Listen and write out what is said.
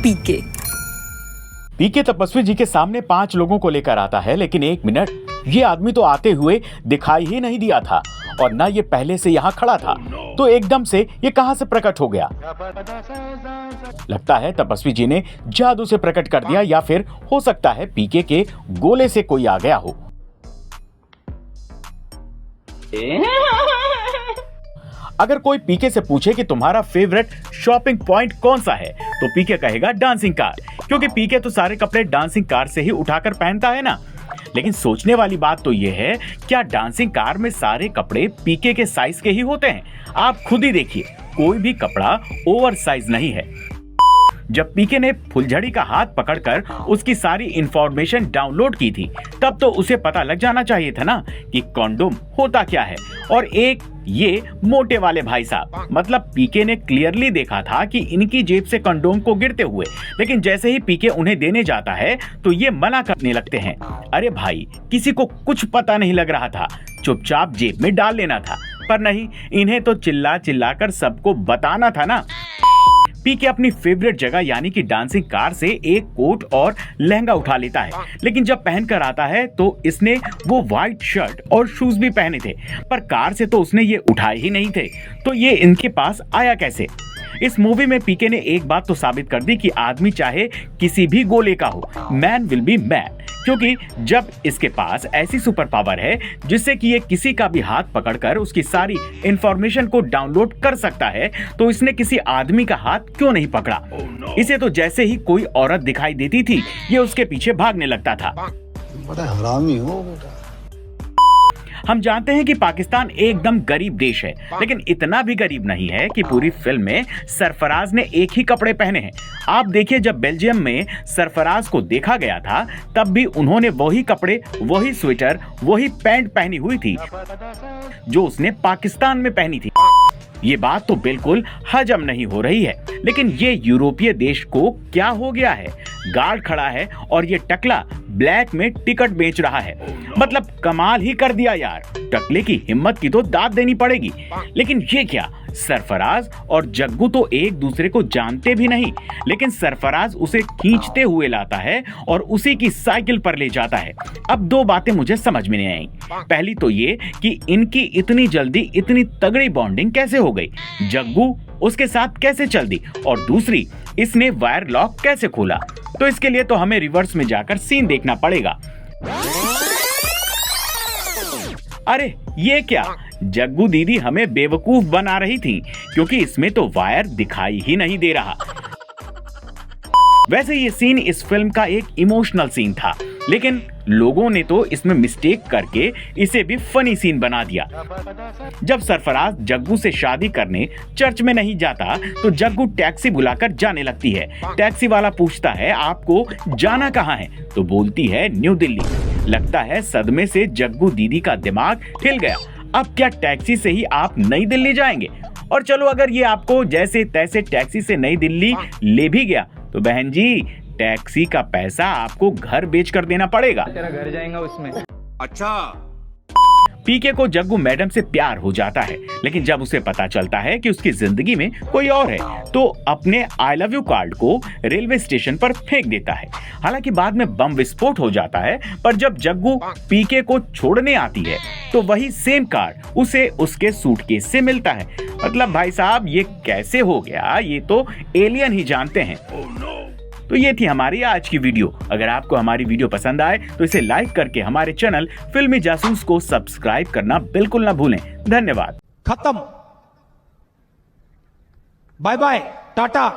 पीके। पीके तपस्वी जी के सामने 5 लोगों को लेकर आता है, लेकिन 1 मिनट, ये आदमी तो आते हुए दिखाई ही नहीं दिया था और ना ये पहले से यहाँ खड़ा था, तो एकदम से ये कहां से प्रकट हो गया? लगता है तपस्वी जी ने जादू से प्रकट कर दिया, या फिर हो सकता है पीके के गोले से कोई आ गया हो। अगर कोई पीके से पूछे कि तुम्हारा फेवरेट शॉपिंग पॉइंट कौन सा है, तो पीके कहेगा डांसिंग कार, क्योंकि पीके तो सारे कपड़े डांसिंग कार से ही उठाकर पहनता है ना। लेकिन सोचने वाली बात तो यह है, क्या डांसिंग कार में सारे कपड़े पीके के साइज के ही होते हैं? आप खुद ही देखिए, कोई भी कपड़ा ओवर साइज नहीं है। जब पीके ने फुलझड़ी का हाथ पकड़कर उसकी सारी इंफॉर्मेशन डाउनलोड की थी, तब तो उसे पता लग जाना चाहिए था ना कि कंडोम होता क्या है। और एक ये मोटे वाले भाई साहब, मतलब पीके ने क्लियरली देखा था कि इनकी जेब से कंडोम को गिरते हुए, लेकिन जैसे ही पीके उन्हें देने जाता है तो ये मना करने लगते हैं। अरे भाई, किसी को कुछ पता नहीं लग रहा था, चुपचाप जेब में डाल लेना था। पर नहीं, इन्हें तो चिल्ला चिल्ला कर सबको बताना था ना। पीके अपनी फेवरेट जगह यानी कि डांसिंग कार से एक कोट और लहंगा उठा लेता है, लेकिन जब पहन कर आता है तो इसने वो व्हाइट शर्ट और शूज भी पहने थे, पर कार से तो उसने ये उठाए ही नहीं थे, तो ये इनके पास आया कैसे? इस मूवी में पीके ने एक बात तो साबित कर दी कि आदमी चाहे किसी भी गोले का हो, मैन विल बी मैन। क्योंकि जब इसके पास ऐसी सुपर पावर है जिससे कि ये किसी का भी हाथ पकड़कर उसकी सारी इंफॉर्मेशन को डाउनलोड कर सकता है, तो इसने किसी आदमी का हाथ क्यों नहीं पकड़ा? इसे तो जैसे ही कोई औरत दिखाई देती थी, ये उसके पीछे भागने लगता था। बड़ा हरामी हो बेटा। हम जानते हैं कि पाकिस्तान एकदम गरीब देश है, लेकिन इतना भी गरीब नहीं है कि पूरी फिल्म में सरफराज ने एक ही कपड़े पहने हैं। आप देखिए, जब बेल्जियम में सरफराज को देखा गया था, तब भी उन्होंने वही कपड़े, वही स्वेटर, वही पैंट पहनी हुई थी जो उसने पाकिस्तान में पहनी थी। ये बात तो बिल्कुल हजम नहीं हो रही है। लेकिन ये यूरोपीय देश को क्या हो गया है? गार्ड खड़ा है और ये टकला ब्लैक में टिकट बेच रहा है। मतलब कमाल ही कर दिया यार, टकले की हिम्मत की तो दाद देनी पड़ेगी। लेकिन ये क्या, सरफराज और जग्गू तो एक दूसरे को जानते भी नहीं, लेकिन सरफराज उसे खींचते हुए लाता है और उसी की साइकिल पर ले जाता है। अब 2 बातें मुझे समझ में नहीं आई। पहली तो ये कि इनकी इतनी जल्दी इतनी तगड़ी बॉन्डिंग कैसे हो गई, जग्गू उसके साथ कैसे चल दी, और दूसरी, इसने वायर लॉक कैसे खोला? तो इसके लिए तो हमें रिवर्स में जाकर सीन देखना पड़ेगा। अरे ये क्या, जग्गू दीदी हमें बेवकूफ बना रही थी, क्योंकि इसमें तो वायर दिखाई ही नहीं दे रहा। वैसे ये सीन इस फिल्म का एक इमोशनल सीन था, लेकिन लोगों ने तो इसमें मिस्टेक करके इसे भी फनी सीन बना दिया। जब सरफराज जग्गू से शादी करने चर्च में नहीं जाता, तो जग्गू टैक्सी बुलाकर जाने लगती है। टैक्सी वाला पूछता है, आपको जाना कहाँ है? तो बोलती है न्यू दिल्ली। लगता है सदमे से जग्गू दीदी का दिमाग हिल गया। अब क्या टैक्सी से ही आप नई दिल्ली जाएंगे? और चलो, अगर ये आपको जैसे तैसे टैक्सी से नई दिल्ली ले भी गया, तो बहन जी, टैक्सी का पैसा आपको घर बेच कर देना पड़ेगा। तेरा घर जाएगा उसमें। अच्छा। पीके को जग्गू मैडम से प्यार हो जाता है, लेकिन जब उसे पता चलता है कि उसकी जिंदगी में कोई और है, तो अपने आई लव यू कार्ड को रेलवे स्टेशन पर फेंक देता है। हालांकि बाद में बम विस्फोट हो जाता है, पर जब जग्गू पीके को छोड़ने आती है, तो वही सेम कार्ड उसे उसके सूटकेस से मिलता है। मतलब भाई साहब, ये कैसे हो गया? ये तो एलियन ही जानते हैं। तो ये थी हमारी आज की वीडियो। अगर आपको हमारी वीडियो पसंद आए तो इसे लाइक करके हमारे चैनल फिल्मी जासूस को सब्सक्राइब करना बिल्कुल ना भूलें। धन्यवाद। खत्म। Bye bye, Tata.